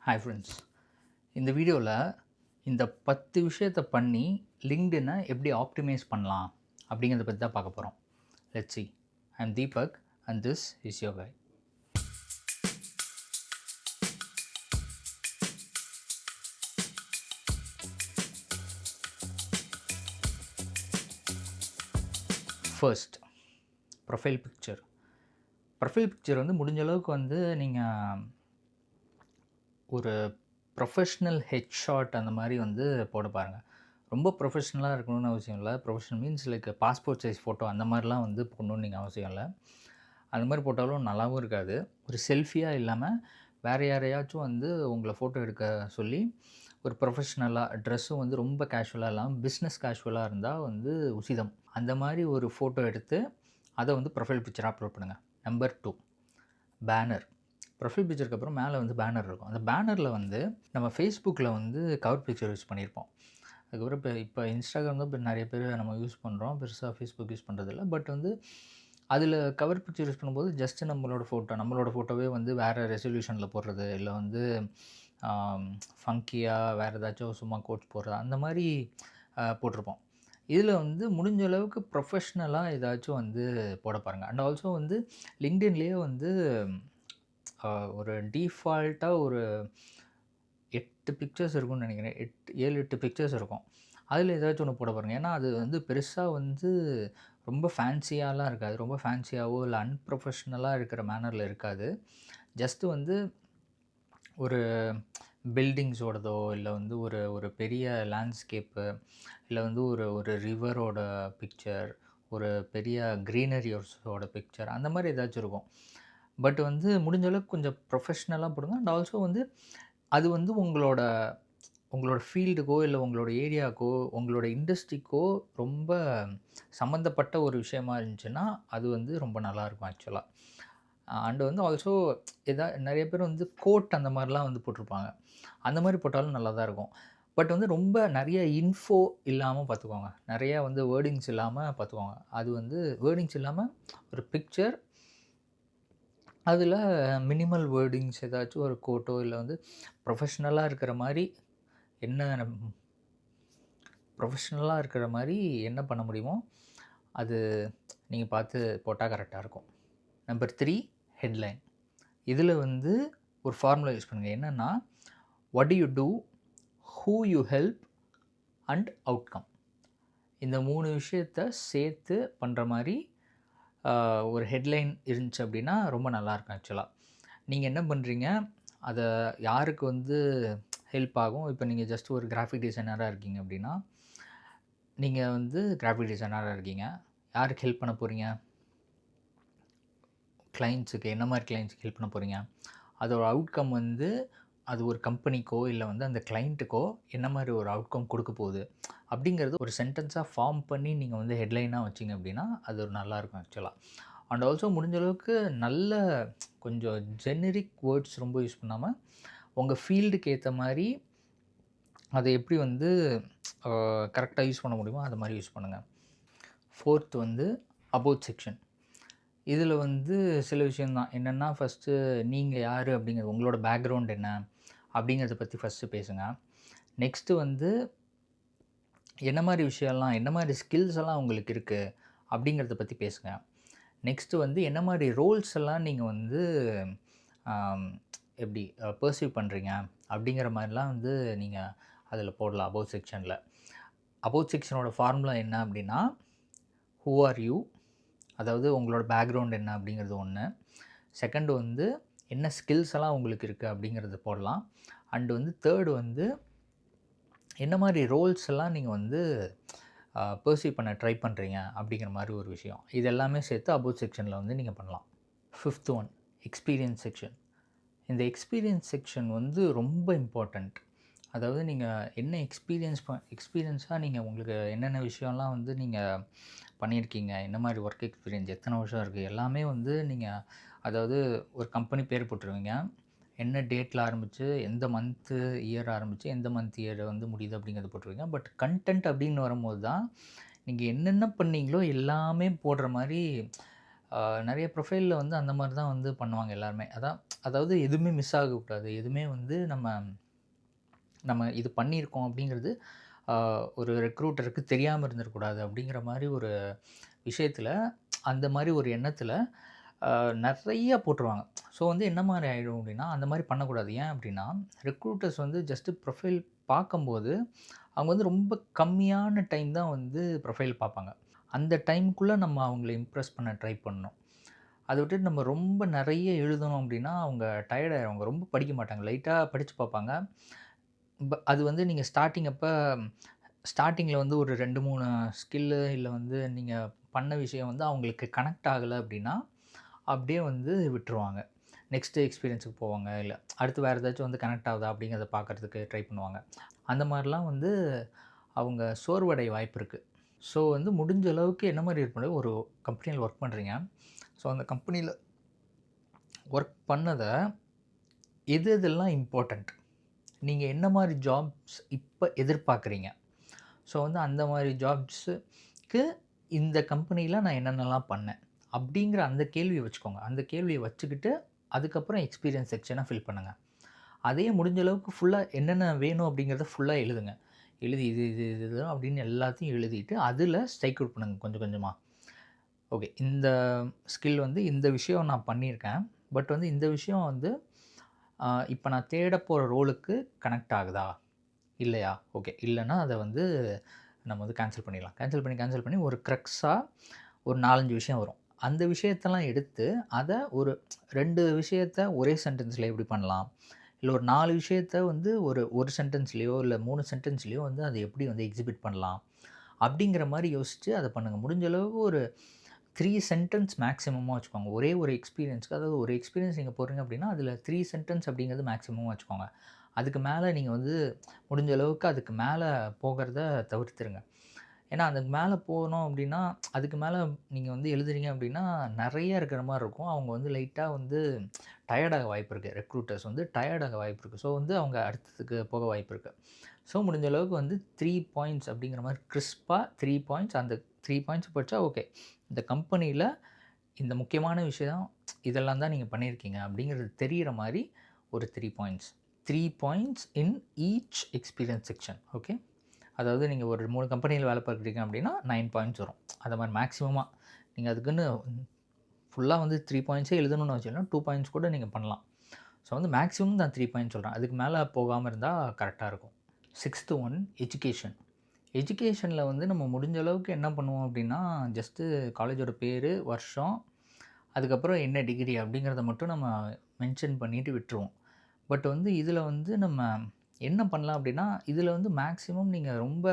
Hi friends. இந்த வீடியோவில் இந்த 10 விஷயத்தை பண்ணி லிங்க்டினை எப்படி ஆப்டிமைஸ் பண்ணலாம் அப்படிங்கிறத பற்றி தான் பார்க்க போகிறோம். Let's see. I am Deepak and this is your guy. First, profile picture. Profile picture வந்து முடிஞ்ச அளவுக்கு வந்து நீங்கள் ஒரு ப்ரொஃபஷ்னல் ஹெட்ஷாட் அந்த மாதிரி வந்து போட பாருங்கள். ரொம்ப ப்ரொஃபஷ்னலாக இருக்கணும்னு அவசியம் இல்லை. Professional means like passport size photo அந்த மாதிரிலாம் வந்து போடணுன்னு நீங்கள் அவசியம் இல்லை. அந்த மாதிரி போட்டாலும் நல்லாவும் இருக்காது. ஒரு செல்ஃபியாக இல்லாமல் வேறு யாரையாச்சும் வந்து உங்களை ஃபோட்டோ எடுக்க சொல்லி ஒரு ப்ரொஃபஷ்னலாக ட்ரெஸ்ஸும் வந்து ரொம்ப கேஷுவலாக இல்லாமல் பிஸ்னஸ் கேஷுவலாக இருந்தால் வந்து உசிதம். அந்த மாதிரி ஒரு ஃபோட்டோ எடுத்து அதை வந்து ப்ரொஃபைல் பிக்சராக அப்லோட் பண்ணுங்கள். Number 2, banner. ப்ரொஃபைல் பிக்சருக்கு அப்புறம் மேலே வந்து பேனர் இருக்கும். அந்த பேனரில் வந்து நம்ம ஃபேஸ்புக்கில் வந்து கவர் பிக்சர் யூஸ் பண்ணியிருப்போம். அதுக்கப்புறம் இப்போ இன்ஸ்டாகிராம் தான் இப்போ நிறைய பேர் நம்ம யூஸ் பண்ணுறோம். பெருசாக ஃபேஸ்புக் யூஸ் பண்ணுறதில்ல. பட் வந்து அதில் கவர் பிக்சர் யூஸ் பண்ணும்போது ஜஸ்ட்டு நம்மளோட ஃபோட்டோவே வந்து வேறு ரெசல்யூஷனில் போடுறது, இல்லை வந்து ஃபங்கியாக வேறு ஏதாச்சும் சும்மா கோட்ஸ் போடுறது அந்த மாதிரி போட்டிருப்போம். இதில் வந்து முடிஞ்ச அளவுக்கு ப்ரொஃபஷ்னலாக ஏதாச்சும் வந்து போட பாருங்கள். அண்ட் ஆல்சோ வந்து லிங்க்டின்லேயே வந்து ஒரு டீஃபால்ட்டாக ஒரு 8 பிக்சர்ஸ் இருக்கும்னு நினைக்கிறேன். 7-8 பிக்சர்ஸ் இருக்கும். அதில் ஏதாச்சும் ஒன்று போட பாருங்கள். ஏன்னா அது வந்து பெருசாக வந்து ரொம்ப ஃபேன்சியாலாம் இருக்காது. ரொம்ப ஃபேன்சியாவோ இல்லை அன்ப்ரொஃபஷ்னலாக இருக்கிற மேனரில் இருக்காது. ஜஸ்ட்டு வந்து ஒரு பில்டிங்ஸோடதோ இல்லை வந்து ஒரு ஒரு பெரிய லேண்ட்ஸ்கேப்பு, இல்லை வந்து ஒரு ஒரு ரிவரோட பிக்சர், ஒரு பெரிய க்ரீனரியோட பிக்சர் அந்த மாதிரி ஏதாச்சும் இருக்கும். பட் வந்து முடிஞ்ச அளவுக்கு கொஞ்சம் ப்ரொஃபஷ்னலாக போடுங்க. அண்ட் ஆல்சோ வந்து அது வந்து உங்களோட ஃபீல்டுக்கோ இல்லை உங்களோட ஏரியாவுக்கோ உங்களோட இண்டஸ்ட்ரிக்கோ ரொம்ப சம்மந்தப்பட்ட ஒரு விஷயமா இருந்துச்சுன்னா அது வந்து ரொம்ப நல்லாயிருக்கும் ஆக்சுவலாக. அண்டு வந்து ஆல்சோ நிறைய பேர் வந்து கோட் அந்த மாதிரிலாம் வந்து போட்டிருப்பாங்க. அந்த மாதிரி போட்டாலும் நல்லா தான் இருக்கும். பட் வந்து ரொம்ப நிறைய இன்ஃபோ இல்லாமல் பார்த்துக்கோங்க. நிறையா வந்து வேர்டிங்ஸ் இல்லாமல் பார்த்துக்கோங்க. அது வந்து வேர்டிங்ஸ் இல்லாமல் ஒரு பிக்சர், அதில் மினிமல் வேர்டிங்ஸ் ஏதாச்சும் ஒரு கோட்டோ இல்லை வந்து ப்ரொஃபஷ்னலாக இருக்கிற மாதிரி என்ன பண்ண முடியுமோ அது நீங்கள் பார்த்து போட்டால் கரெக்டாக இருக்கும். Number 3, headline. இதில் வந்து ஒரு ஃபார்முலா யூஸ் பண்ணுங்கள். என்னென்னா, what do you do, who you help and outcome. இந்த 3 விஷயத்தை சேர்த்து பண்ணுற மாதிரி ஒரு ஹெட்லைன் இருந்துச்சு அப்படின்னா ரொம்ப நல்லாயிருக்கும் ஆக்சுவலாக. நீங்கள் என்ன பண்ணுறீங்க, அதை யாருக்கு வந்து ஹெல்ப் ஆகும். இப்போ நீங்கள் ஜஸ்ட் ஒரு கிராஃபிக் டிசைனராக இருக்கீங்க அப்படின்னா, நீங்கள் வந்து கிராஃபிக் டிசைனராக இருக்கீங்க. யாருக்கு ஹெல்ப் பண்ண போகிறீங்க? கிளைண்ட்ஸுக்கு. என்ன மாதிரி கிளைண்ட்ஸுக்கு ஹெல்ப் பண்ண போகிறீங்க? அதோட அவுட்கம் வந்து அது ஒரு கம்பெனிக்கோ இல்லை வந்து அந்த கிளைண்ட்டுக்கோ என்ன மாதிரி ஒரு அவுட்கம் கொடுக்க போகுது அப்படிங்கிறது ஒரு சென்டென்ஸாக ஃபார்ம் பண்ணி நீங்கள் வந்து ஹெட்லைனாக வச்சிங்க அப்படின்னா அது ஒரு நல்லாயிருக்கும் ஆக்சுவலாக. அண்ட் ஆல்சோ முடிஞ்ச அளவுக்கு நல்ல கொஞ்சம் ஜெனரிக் வேர்ட்ஸ் ரொம்ப யூஸ் பண்ணாமல் உங்கள் ஃபீல்டுக்கு ஏற்ற மாதிரி அதை எப்படி வந்து கரெக்டாக யூஸ் பண்ண முடியுமோ அது மாதிரி யூஸ் பண்ணுங்கள். 4th வந்து அபவுட் செக்ஷன். இதில் வந்து சில விஷயந்தான். என்னென்னா, ஃபஸ்ட்டு நீங்கள் யார் அப்படிங்கிறது, உங்களோட பேக்ரவுண்ட் என்ன அப்படிங்கிறத பற்றி ஃபஸ்ட்டு பேசுங்க. நெக்ஸ்ட்டு வந்து என்ன மாதிரி விஷயம்லாம், என்ன மாதிரி ஸ்கில்ஸ் எல்லாம் உங்களுக்கு இருக்குது அப்படிங்கிறத பற்றி பேசுங்க. நெக்ஸ்ட்டு வந்து என்ன மாதிரி ரோல்ஸ் எல்லாம் நீங்கள் வந்து எப்படி பர்சீவ் பண்ணுறீங்க அப்படிங்கிற மாதிரிலாம் வந்து நீங்கள் அதில் போடலாம் அபவுட் செக்ஷனில். அபவுட் செக்ஷனோட ஃபார்முலா என்ன அப்படின்னா, ஹூ ஆர் யூ, அதாவது உங்களோட பேக்ரவுண்ட் என்ன அப்படிங்கிறது ஒன்று. செகண்டு வந்து என்ன ஸ்கில்ஸ் எல்லாம் உங்களுக்கு இருக்குது அப்படிங்கிறது போடலாம். அண்டு வந்து தேர்டு வந்து என்ன மாதிரி ரோல்ஸ் எல்லாம் நீங்கள் வந்து பர்சீவ் பண்ண ட்ரை பண்ணுறீங்க அப்படிங்கிற மாதிரி ஒரு விஷயம். இது எல்லாமே சேர்த்து அபவுட் செக்ஷனில் வந்து நீங்கள் பண்ணலாம். 5th one, experience section. இந்த எக்ஸ்பீரியன்ஸ் செக்ஷன் வந்து ரொம்ப இம்பார்ட்டண்ட். அதாவது நீங்கள் என்ன எக்ஸ்பீரியன்ஸாக நீங்கள் உங்களுக்கு என்னென்ன விஷயம்லாம் வந்து நீங்கள் பண்ணியிருக்கீங்க, என்ன மாதிரி ஒர்க் எக்ஸ்பீரியன்ஸ், எத்தனை வருஷம் இருக்குது, எல்லாமே வந்து நீங்கள் அதாவது ஒரு கம்பெனி பேர் போட்டுருவீங்க. என்ன டேட்டில் ஆரம்பித்து எந்த மந்த்து இயர் ஆரம்பித்து எந்த மந்த் இயர் வந்து முடியுது அப்படிங்கிறத போட்டுருவீங்க. பட் கண்டென்ட் அப்படின்னு வரும்போது தான் நீங்கள் என்னென்ன பண்ணீங்களோ எல்லாமே போடுற மாதிரி நெறைய ப்ரொஃபைல்ல வந்து அந்த மாரி தான் வந்து பண்ணுவாங்க எல்லாருமே. அதாவது எதுவுமே மிஸ் ஆகக்கூடாது. எதுவுமே வந்து நம்ம நம்ம இது பண்ணியிருக்கோம் அப்படிங்கிறது ஆ ஒரு ரெக்ரூட்டருக்கு தெரியாம இருந்துறக்கூடாது அப்படிங்கிற மாரி ஒரு விஷயத்தில, அந்த மாரி ஒரு எண்ணத்தில நெறைய போட்டுருவாங்க. ஸோ வந்து என்ன மாரி ஆயிடும் அப்படின்னா, அந்த மாரி பண்ணக்கூடாது. ஏன் அப்படின்னா, ரெக்ரூட்டர்ஸ் வந்து ஜஸ்ட் ப்ரொஃபைல் பார்க்கும்போது, அவங்க வந்து ரொம்ப கம்மியான டைம் தான் வந்து ப்ரொஃபைல் பார்ப்பாங்க. அந்த டைம்க்குள்ள நம்ம அவங்கள இம்ப்ரெஸ் பண்ண ட்ரை பண்ணணும். அத விட்டுட்டு நம்ம ரொம்ப நெறைய எழுதணும் அப்படின்னா, அவங்க டயர்ட் ஆயிருவாங்க. ரொம்ப படிக்க மாட்டாங்க. லைட்டா படிச்சு பார்ப்பாங்க. அது வந்து நீங்க ஸ்டார்ட்டிங்கில வந்து ஒரு 2, 3 ஸ்கில்லு இல்ல வந்து நீங்க பண்ண விஷயம் வந்து அவங்களுக்கு கனெக்ட் ஆகல அப்படின்னா, அப்படியே வந்து விட்டுருவாங்க. நெக்ஸ்ட் எக்ஸ்பீரியன்ஸுக்கு போவாங்க. இல்ல அடுத்து வேற ஏதாச்சும் வந்து கனெக்ட் ஆகுதா அப்படிங்கிறத பார்க்கறதுக்கு ட்ரை பண்ணுவாங்க. அந்த மாரிலாம் வந்து அவங்க சோர்வடைய வாய்ப்பு இருக்கு. ஸோ வந்து முடிஞ்ச அளவுக்கு என்ன மாரி இருக்கணும், ஒரு கம்பெனியில ஒர்க் பண்றீங்க. ஸோ அந்த கம்பெனியில ஒர்க் பண்ணத எது எதெல்லாம் இம்பார்ட்டன்ட்? நீங்க என்ன மாரி ஜாப்ஸ் இப்ப எதிர்பார்க்குறீங்க? ஸோ வந்து அந்த மாரி ஜாப்ஸுக்கு இந்த கம்பெனியில நான் என்னென்னலாம் பண்ணேன்? அப்படிங்கிற அந்த கேள்விய வச்சுக்கோங்க. அந்த கேள்விய வச்சுக்கிட்டு, அதுக்கப்புறம் எக்ஸ்பீரியன்ஸ் செக்ஷன ஃபில் பண்ணுங்க. அதையே முடிஞ்ச அளவுக்கு ஃபுல்லா என்னென்ன வேணும் அப்படிங்கிறத ஃபுல்லா எழுதுங்க. எழுதி இது அப்படின்னு எல்லாத்தையும் எழுதிட்டு, அதில ஸ்ட்ரைக் அவுட் பண்ணுங்க கொஞ்சம் கொஞ்சமா. ஓகே. இந்த ஸ்கில் வந்து இந்த விஷயம் நான் பண்ணியிருக்கேன். பட் வந்து இந்த விஷயம் வந்து இப்ப நான் தேடப் போற ரோலுக்கு கனெக்ட் ஆகுதா? இல்லையா? ஓகே. இல்லன்னா அத வந்து நம்ம வந்து கேன்சல் பண்ணிடலாம். கேன்சல் பண்ணி ஒரு க்ரக்ஸா ஒரு 4, 5 விஷயம் வரும். அந்த விஷயத்தெல்லாம் எடுத்து, அத ஒரு 2 விஷயத்த ஒரே சென்டென்ஸ்ல எப்படி பண்ணலாம்? இல்ல ஒரு 4 விஷயத்த வந்து ஒரு சென்டென்ஸ்லயோ, இல்ல 3 சென்டென்ஸ்லயோ வந்து அத எப்படி வந்து எக்ஸிக்யூட் பண்ணலாம்? அப்படிங்கிற மாரி யோசிச்சு அத பண்ணுங்க. முடிஞ்ச அளவுக்கு ஒரு 3 சென்டென்ஸ் மேக்ஸிமமா வச்சுக்கோங்க. ஒரே ஒரு எக்ஸ்பீரியன்ஸ்க்கு அதாவது ஒரு எக்ஸ்பீரியன்ஸ் நீங்க போடுறீங்க அப்படின்னா, அதில 3 சென்டென்ஸ் அப்படிங்கிறது மேக்ஸிமமா வச்சுக்கோங்க. அதுக்கு மேல நீங்க வந்து முடிஞ்ச அளவுக்கு அதுக்கு மேல போகறத தவிர்த்துருங்க. ஏன்னா, அதுக்கு மேல போனோம் அப்படின்னா, அதுக்கு மேல நீங்க வந்து எழுதுறீங்க அப்படின்னா, நெறைய இருக்கிற மாரி இருக்கும். அவங்க வந்து லைட்டா வந்து டயர்ட் ஆக வாய்ப்பு இருக்கு. ரெக்ரூட்டர்ஸ் வந்து டயர்ட் ஆக வாய்ப்பு இருக்கு. ஸோ வந்து அவங்க அடுத்ததுக்கு போக வாய்ப்பு இருக்கு. ஸோ முடிஞ்ச அளவுக்கு வந்து 3 பாயிண்ட்ஸ் அப்படிங்கிற மாரி கிறிஸ்பா 3 பாயிண்ட்ஸ் அந்த 3 பாயிண்ட்ஸ் படிச்சா ஓகே. இந்த கம்பெனியில இந்த முக்கியமான விஷயம் இதெல்லாம் தான் நீங்க பண்ணியிருக்கீங்க அப்படிங்கிறது தெரியிற மாரி ஒரு 3 points. 3 points in each experience section. Okay. அதாவது நீங்க ஒரு 3 கம்பெனியில வேலை பார்க்குறீங்க அப்படின்னா 9 பாயிண்ட்ஸ் வரும். அந்த மாரி மேக்ஸிமமா நீங்க அதுக்குன்னு ஃபுல்லா வந்து 3 பாயிண்ட்ஸே எழுதணும்னு அவசியம் இல்ல. 2 பாயிண்ட்ஸ் கூட நீங்க பண்ணலாம். ஸோ வந்து மேக்ஸிமம் நான் 3 பாயிண்ட்ஸ் சொல்றேன். அதுக்கு மேல போகாம இருந்தா கரெக்ட்டா இருக்கும். 6th one education. எஜுகேஷன்ல வந்து நம்ம முடிஞ்ச அளவுக்கு என்ன பண்ணுவோம் அப்படின்னா, ஜஸ்ட்டு காலேஜோட பேரு, வருஷம், அதுக்கப்புறம் என்ன டிகிரி அப்படிங்கிறத மட்டும் நம்ம மென்ஷன் பண்ணிட்டு விட்டுருவோம். பட் வந்து இதில வந்து நம்ம என்ன பண்ணலாம் அப்படின்னா, இதில வந்து மேக்ஸிமம் நீங்க ரொம்ப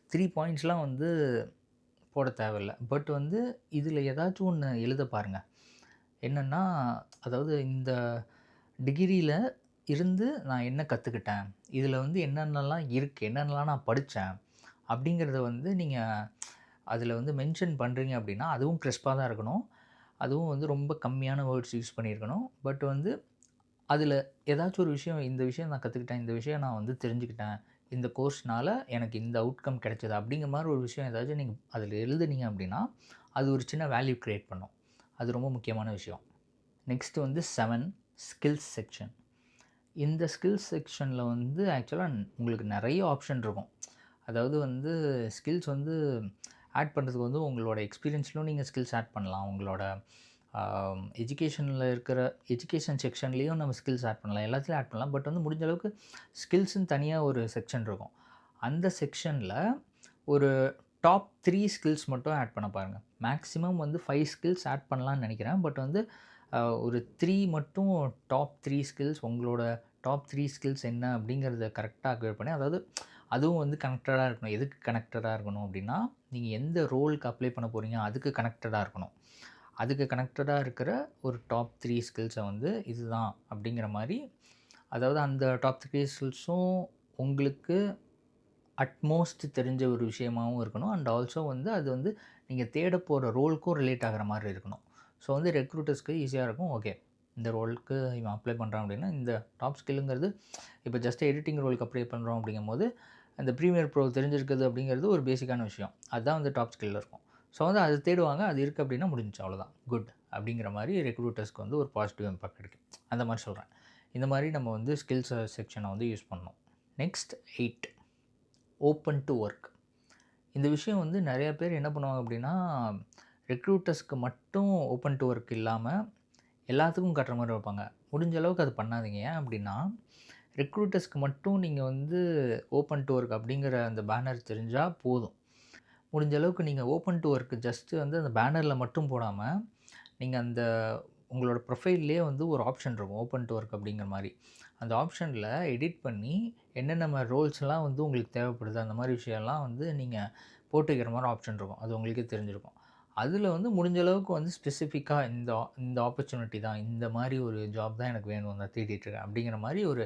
3 பாயிண்ட்ஸ்லாம் வந்து போட தேவையில்ல. பட் வந்து இதில ஏதாச்சும் ஒண்ணு எழுத பாருங்க. என்னன்னா, அதாவது இந்த டிகிரியில இருந்து நான் என்ன கத்துக்கிட்டேன்? இதில வந்து என்னென்னலாம் இருக்கு? என்னென்னலாம் நான் படிச்சேன்? அப்படிங்கிறத வந்து நீங்க அதில வந்து மென்ஷன் பண்றீங்க அப்படின்னா, அதுவும் கிறிஸ்பா தான் இருக்கணும். அதுவும் வந்து ரொம்ப கம்மியான வேர்ட்ஸ் யூஸ் பண்ணியிருக்கணும். பட் வந்து அதில ஏதாச்சும் ஒரு விஷயம், இந்த விஷயம் நான் கத்துக்கிட்டேன். இந்த விஷயம் நான் வந்து தெரிஞ்சுக்கிட்டேன். இந்த கோர்ஸ்னால எனக்கு இந்த அவுட்கம் கிடைச்சது. அப்படிங்கிற மாரி ஒரு விஷயம் ஏதாச்சும் நீங்க அதில எழுதுனீங்க அப்படின்னா, அது ஒரு சின்ன வேல்யூ கிரியேட் பண்ணும். அது ரொம்ப முக்கியமான விஷயம். நெக்ஸ்ட் வந்து 7 ஸ்கில்ஸ் செக்ஷன். இந்த ஸ்கில்ஸ் செக்ஷன்ல வந்து ஆக்சுவலா உங்களுக்கு நெறைய ஆப்ஷன் இருக்கும். அதாவது வந்து ஸ்கில்ஸ் வந்து ஆட் பண்றதுக்கு வந்து உங்களோட எக்ஸ்பீரியன்ஸ்லயும் நீங்க ஸ்கில்ஸ் ஆட் பண்ணலாம். உங்களோட எஜுகேஷன்ல இருக்கிற எஜுகேஷன் செக்ஷன்லேயும் நம்ம ஸ்கில்ஸ் ஆட் பண்ணலாம். எல்லாத்துலயும் ஆட் பண்ணலாம். பட் வந்து முடிஞ்ச அளவுக்கு ஸ்கில்ஸ்ன்னு தனியா ஒரு செக்ஷன் இருக்கும். அந்த செக்ஷன்ல ஒரு டாப் 3 ஸ்கில்ஸ் மட்டும் ஆட் பண்ண பாருங்க. மேக்ஸிமம் வந்து 5 ஸ்கில்ஸ் ஆட் பண்ணலான்னு நெனைக்கிறேன். பட் வந்து ஒரு 3 மட்டும் டாப் 3 ஸ்கில்ஸ் உங்களோட டாப் 3 ஸ்கில்ஸ் என்ன அப்படிங்கிறத கரெக்ட்டா அக்வேர் பண்ணி, அதாவது அதுவும் வந்து கனெக்டடா இருக்கணும். எதுக்கு கனெக்டடா இருக்கணும் அப்படின்னா, நீங்க எந்த ரோலுக்கு அப்ளை பண்ண போறீங்க அதுக்கு கனெக்டடா இருக்கணும். அதுக்கு கனெக்டடா இருக்கிற ஒரு டாப் 3 ஸ்கில்ஸ வந்து இதுதான் அப்படிங்கிற மாரி, அதாவது அந்த டாப் 3 ஸ்கில்ஸும் உங்களுக்கு அட்மோஸ்ட் தெரிஞ்ச ஒரு விஷயமாவும் இருக்கணும். அண்ட் ஆல்சோ வந்து அது வந்து நீங்க தேடப் போற ரோலுக்கும் ரிலேட் ஆகுற மாரி இருக்கணும். ஸோ வந்து ரெக்ரூட்டர்ஸ்க்கு ஈஸியா இருக்கும். ஓகே. இந்த ரோலுக்கு இவன் அப்ளை பண்றான் அப்படின்னா, இந்த டாப் ஸ்கில்லுங்கிறது இப்போ ஜஸ்ட் எடிட்டிங் ரோலுக்கு அப்ளை பண்றோம் அப்படிங்கும்போது, அந்த ப்ரீமியர் ப்ரோ தெரிஞ்சிருக்குது அப்படிங்கிறது ஒரு பேசிக்கான விஷயம். அதுதான் வந்து டாப் ஸ்கில்ல இருக்கும். ஸோ வந்து அது தேடுவாங்க. அது இருக்குது அப்படின்னா முடிஞ்சுச்சு அவ்வளோதான். குட் அப்படிங்கிற மாரி ரெக்ரூட்டர்ஸ்க்கு வந்து ஒரு பாசிட்டிவ் இம்பாக்ட் கிடைக்கும். அந்த மாரி சொல்கிறேன். இந்த மாரி நம்ம வந்து ஸ்கில்ஸ் செக்ஷனை வந்து யூஸ் பண்ணணும். Next 8 open to work. இந்த விஷயம் வந்து நிறைய பேர் என்ன பண்ணுவாங்க அப்படின்னா, ரெக்ரூட்டர்ஸ்க்கு மட்டும் ஓப்பன் டு ஒர்க் இல்லாம, எல்லாத்துக்கும் காட்டுற மாரி வைப்பாங்க. முடிஞ்ச அளவுக்கு அது பண்ணாதீங்க. ஏன் அப்படின்னா, ரெக்ரூட்டர்ஸ்க்கு மட்டும் நீங்கள் வந்து ஓப்பன் டு ஒர்க் அப்படிங்கிற அந்த பேனர் தெரிஞ்சா போதும். முடிஞ்ச அளவுக்கு நீங்கள் ஓப்பன் டு ஒர்க் ஜஸ்ட்டு வந்து அந்த பேனரில் மட்டும் போடாம, நீங்கள் அந்த உங்களோட ப்ரொஃபைல்லேயே வந்து ஒரு ஆப்ஷன் இருக்கும். ஓப்பன் டு ஒர்க் அப்படிங்கிற மாரி. அந்த ஆப்ஷனில் எடிட் பண்ணி என்னென்ன மாரி ரோல்ஸ்லாம் வந்து உங்களுக்கு தேவைப்படுது, அந்த மாரி விஷயம்லாம் வந்து நீங்கள் போட்டு வைக்கிற மாரி ஆப்ஷன் இருக்கும். அது உங்களுக்கே தெரிஞ்சிருக்கும். அதில வந்து முடிஞ்ச அளவுக்கு வந்து ஸ்பெசிஃபிக்கா இந்த இந்த ஆப்பர்ச்சுனிட்டி தான், இந்த மாரி ஒரு ஜாப் தான் எனக்கு வேணும், நான் தேடிட்டு இருக்கேன் அப்படிங்கிற மாரி ஒரு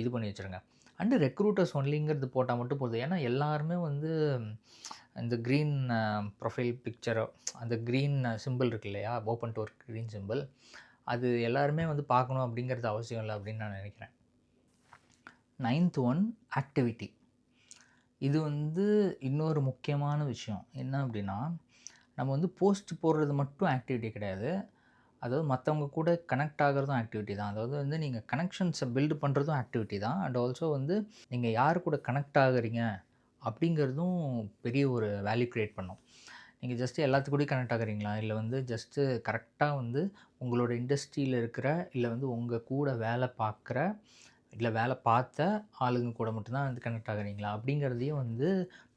இது பண்ணி வச்சுருங்க. அண்டு ரெக்ரூட்டர்ஸ் ஒன்லிங்கிறது போட்டா மட்டும் போதும். ஏன்னா எல்லாருமே வந்து இந்த கிரீன் ப்ரொஃபைல் பிக்சரோ அந்த கிரீன் சிம்பிள் இருக்கு இல்லையா? Open to work green simple. அது எல்லாருமே வந்து பார்க்கணும் அப்படிங்கிறது அவசியம் இல்ல அப்படின்னு நான் நினைக்கிறேன். 9th one activity. இது வந்து இன்னொரு முக்கியமான விஷயம். என்ன அப்படின்னா, நம்ம வந்து போஸ்ட் போடுறது மட்டும் ஆக்டிவிட்டி கிடையாது. அதாவது மத்தவங்க கூட கனெக்ட் ஆகுறதும் ஆக்டிவிட்டி தான். அதாவது வந்து நீங்க கனெக்ஷன்ஸ பில்ட் பண்ணுறதும் ஆக்டிவிட்டி தான். அண்ட் ஆல்சோ வந்து நீங்க யார் கூட கனெக்ட் ஆகுறீங்க அப்படிங்கிறதும் பெரிய ஒரு வேல்யூ கிரியேட் பண்ணும். நீங்க ஜஸ்ட் எல்லாத்து கூடயும் கனெக்ட் ஆகுறீங்களா? இல்ல வந்து ஜஸ்ட்டு கரெக்ட்டா வந்து உங்களோட இண்டஸ்ட்ரியில இருக்கிற, இல்ல வந்து உங்க கூட வேலை பார்க்குற, இல்ல வேலை பார்த்த ஆளுங்க கூட மட்டும் தான் வந்து கனெக்ட் ஆகுறீங்களா? அப்படிங்கிறதையும் வந்து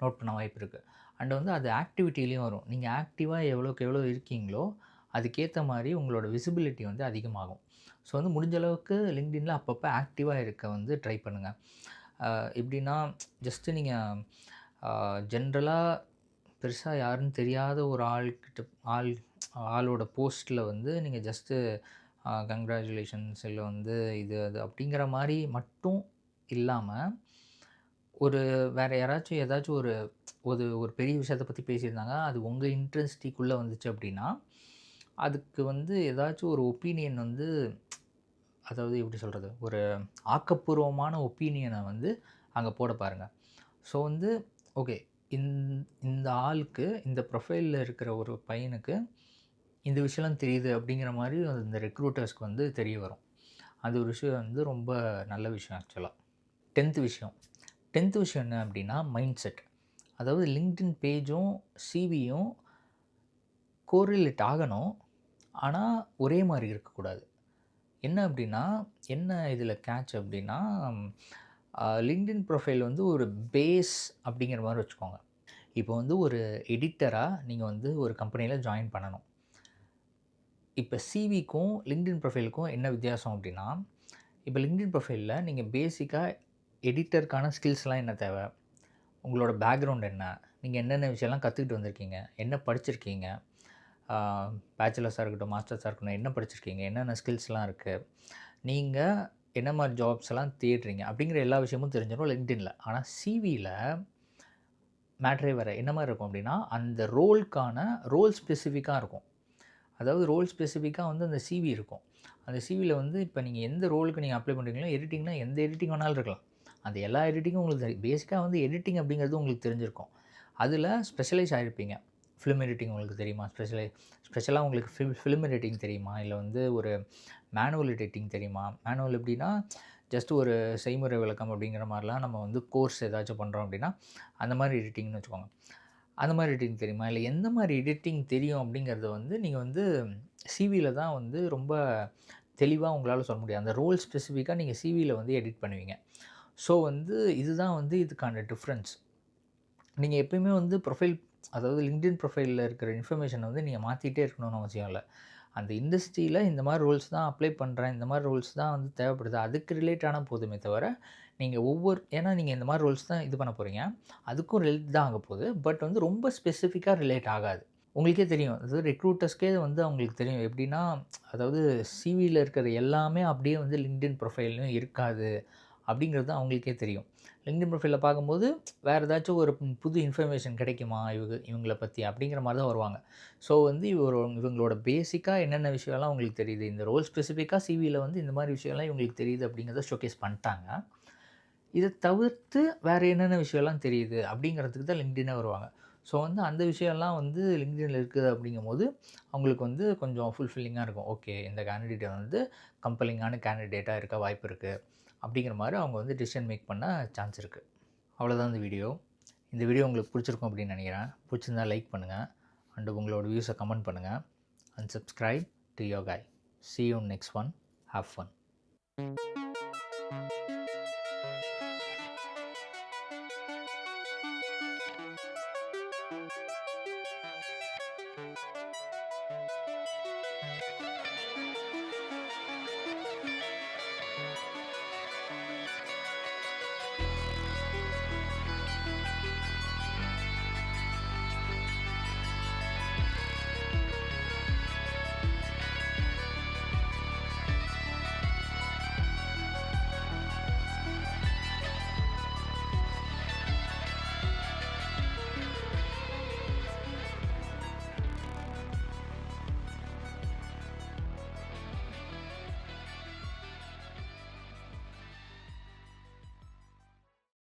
நோட் பண்ண வாய்ப்பு இருக்கு. அண்ட் வந்து அது ஆக்டிவிட்டிலயும் வரும். நீங்க ஆக்டிவா எவ்வளோக்கு எவ்வளோ இருக்கீங்களோ, அதுக்கேத்த மாரி உங்களோட விசிபிலிட்டி வந்து அதிகமாகும். ஸோ வந்து முடிஞ்ச அளவுக்கு LinkedInல அப்பப்போ ஆக்டிவா இருக்க வந்து ட்ரை பண்ணுங்க. எப்படின்னா ஜஸ்ட்டு நீங்க ஜென்ரலா பெருசா யாருன்னு தெரியாத ஒரு ஆள் ஆளோட போஸ்ட்ல வந்து நீங்க ஜஸ்ட்டு கங்ராச்சுலேஷன்ஸ் இல்ல வந்து இது அது அப்படிங்கிற மாரி மட்டும் இல்லாம, ஒரு வேற யாராச்சும் ஏதாச்சும் ஒரு ஒரு ஒரு பெரிய விஷயத்த பத்தி பேசியிருந்தாங்க. அது உங்க இன்ட்ரெஸ்டிக்குள்ள வந்துச்சு அப்படின்னா, அதுக்கு வந்து ஏதாச்சும் ஒரு ஒப்பீனியன் வந்து அதாவது எப்படி சொல்றது? ஒரு ஆக்கப்பூர்வமான ஒப்பீனியன வந்து அங்க போட பாருங்க. ஸோ வந்து ஓகே. இந் இந்த ஆளுக்கு, இந்த ப்ரொஃபைல்ல இருக்கிற ஒரு பையனுக்கு இந்த விஷயம்லாம் தெரியுது அப்படிங்கிற மாரி இந்த ரெக்ரூட்டர்ஸ்க்கு வந்து தெரிய வரும். அது ஒரு விஷயம் வந்து ரொம்ப நல்ல விஷயம் ஆக்சுவலா. 10த் விஷயம். 10த் விஷயம் என்ன அப்படின்னா, மைண்ட் செட். அதாவது LinkedIn பேஜும், சிவியும் கோரிலேட் ஆகணும். ஆனா, ஒரே மாரி இருக்கக்கூடாது. என்ன அப்படின்னா, என்ன இதில கேட்ச் அப்படின்னா, LinkedIn ப்ரொஃபைல் வந்து ஒரு பேஸ் அப்படிங்கிற மாரி வச்சுக்கோங்க. இப்போ வந்து ஒரு எடிட்டரா நீங்க வந்து ஒரு கம்பெனியில ஜாயின் பண்ணணும். இப்ப சிவிக்கும், LinkedIn ப்ரொஃபைலுக்கும் என்ன வித்தியாசம் அப்படின்னா, இப்ப LinkedIn ப்ரொஃபைல்ல நீங்க பேசிக்கா எடிட்டருக்கான ஸ்கில்ஸ்லாம் என்ன தேவை? உங்களோட பேக்ரவுண்ட் என்ன? நீங்க என்னென்ன விஷயம்லாம் கத்துக்கிட்டு வந்திருக்கீங்க? என்ன படிச்சிருக்கீங்க? ஆ பேச்சுலர்ஸா இருக்கட்டும், மாஸ்டர்ஸா இருக்கட்டும், என்ன படிச்சிருக்கீங்க? என்னென்ன ஸ்கில்ஸ்லாம் இருக்கு? நீங்க என்ன மாரி ஜாப்ஸ்லாம் தேடுறீங்க? அப்படிங்கிற எல்லா விஷயமும் தெரிஞ்சிரும் LinkedInல. ஆனா சிவில மேட்டரே வேற. என்ன மாரி இருக்கும் அப்படின்னா, அந்த ரோல் ஸ்பெசிஃபிக்கா இருக்கும். அதாவது ரோல் ஸ்பெசிஃபிக்கா வந்து அந்த சிவி இருக்கும். அந்த சிவில வந்து இப்ப நீங்க எந்த ரோலுக்கு நீங்க அப்ளை பண்றீங்களோ, எடிட்டிங்னா எந்த எடிட்டிங் வேணாலும் இருக்கலாம். அந்த எல்லா எடிட்டிங்கும் உங்களுக்கு தெரியும். பேசிக்கா வந்து எடிட்டிங் அப்படிங்கிறது உங்களுக்கு தெரிஞ்சிருக்கும். அதில ஸ்பெஷலைஸ் ஆயிருப்பீங்க. ஃபிலிம் எடிட்டிங் உங்களுக்கு தெரியுமா? ஸ்பெஷலா உங்களுக்கு ஃபிலிம் எடிட்டிங் தெரியுமா? இல்ல வந்து ஒரு மேனுவல் எடிட்டிங் தெரியுமா? மேனுவல் எப்படின்னா, ஜஸ்ட் ஒரு செய்முறை விளக்கம் அப்படிங்கிற மாரிலாம் நம்ம வந்து கோர்ஸ் ஏதாச்சும் பண்றோம் அப்படின்னா, அந்த மாரி எடிட்டிங்னு வச்சுக்கோங்க. அந்த மாரி எடிட்டிங் தெரியுமா? இல்ல எந்த மாரி எடிட்டிங் தெரியும் அப்படிங்கிறத வந்து நீங்க வந்து சிவில தான் வந்து ரொம்ப தெளிவா உங்களால சொல்ல முடியும். அந்த ரோல் ஸ்பெசிஃபிக்கா நீங்க சிவில வந்து எடிட் பண்ணுவீங்க. ஸோ வந்து இதுதான் வந்து இதுக்கான டிஃபரன்ஸ். நீங்க எப்பயுமே வந்து அதாவது LinkedIn ப்ரொஃபைல்ல இருக்கிற இன்ஃபர்மேஷன வந்து நீங்க மாத்திட்டே இருக்கணும்னு அவசியம் இல்ல. அந்த இண்டஸ்ட்ரியில இந்த மாரி ரோல்ஸ் தான் அப்ளை பண்றேன். இந்த மாரி ரோல்ஸ் தான் வந்து தேவைப்படுது. அதுக்கு ரிலேட் ஆனா போதுமே தவிர, நீங்க ஏன்னா நீங்க இந்த மாரி ரோல்ஸ் தான் இது பண்ண போறீங்க. அதுக்கும் ரிலேட் தான் ஆகப்போகுது. பட் வந்து ரொம்ப ஸ்பெசிஃபிக்கா ரிலேட் ஆகாது. உங்களுக்கே தெரியும். அதாவது ரெக்ரூட்டர்ஸ்க்கே வந்து அவங்களுக்கு தெரியும். எப்படின்னா, அதாவது சிவில இருக்கிற எல்லாமே அப்படியே வந்து LinkedIn ப்ரொஃபைல்லயும் இருக்காது. அப்படிங்கிறது அவங்களுக்கே தெரியும். LinkedIn ப்ரொஃபைல்ல பார்க்கும்போது, வேற ஏதாச்சும் ஒரு புது இன்ஃபர்மேஷன் கிடைக்குமா இவங்கள பத்தி அப்படிங்கிற மாரி தான் வருவாங்க. ஸோ வந்து இவங்களோட பேசிக்கா என்னென்ன விஷயம்லாம் உங்களுக்கு தெரியுது. இந்த ரோல் ஸ்பெசிஃபிக்கா சிவில வந்து இந்த மாரி விஷயம்லாம் இவங்களுக்கு தெரியுது அப்படிங்கிறத ஷோகேஸ் பண்ணிட்டாங்க. இத தவிர்த்து வேற என்னென்ன விஷயம்லாம் தெரியுது அப்படிங்கிறதுக்கு தான் LinkedInே வருவாங்க. ஸோ வந்து அந்த விஷயம்லாம் வந்து லிங்க்டின்ல இருக்குது அப்படிங்கும்போது, அவங்களுக்கு வந்து கொஞ்சம் ஃபுல்ஃபில்லிங்கா இருக்கும். ஓகே, இந்த கேண்டிடேட் வந்து கம்பெல்லிங்கான கேண்டிடேட்டா இருக்க வாய்ப்பு இருக்கு. அப்படிங்கிற மாரி அவங்க வந்து டிசிஷன் மேக் பண்ண சான்ஸ் இருக்கு. அவ்வளோதான் இந்த வீடியோ. இந்த வீடியோ உங்களுக்கு பிடிச்சிருக்கும் அப்படின்னு நினைக்கிறேன். பிடிச்சிருந்தா லைக் பண்ணுங்க. அண்ட் உங்களோட வியூஸை கமெண்ட் பண்ணுங்க. அண்ட் சப்ஸ்கிரைப் டு யோர் காய். See you next one. Have fun.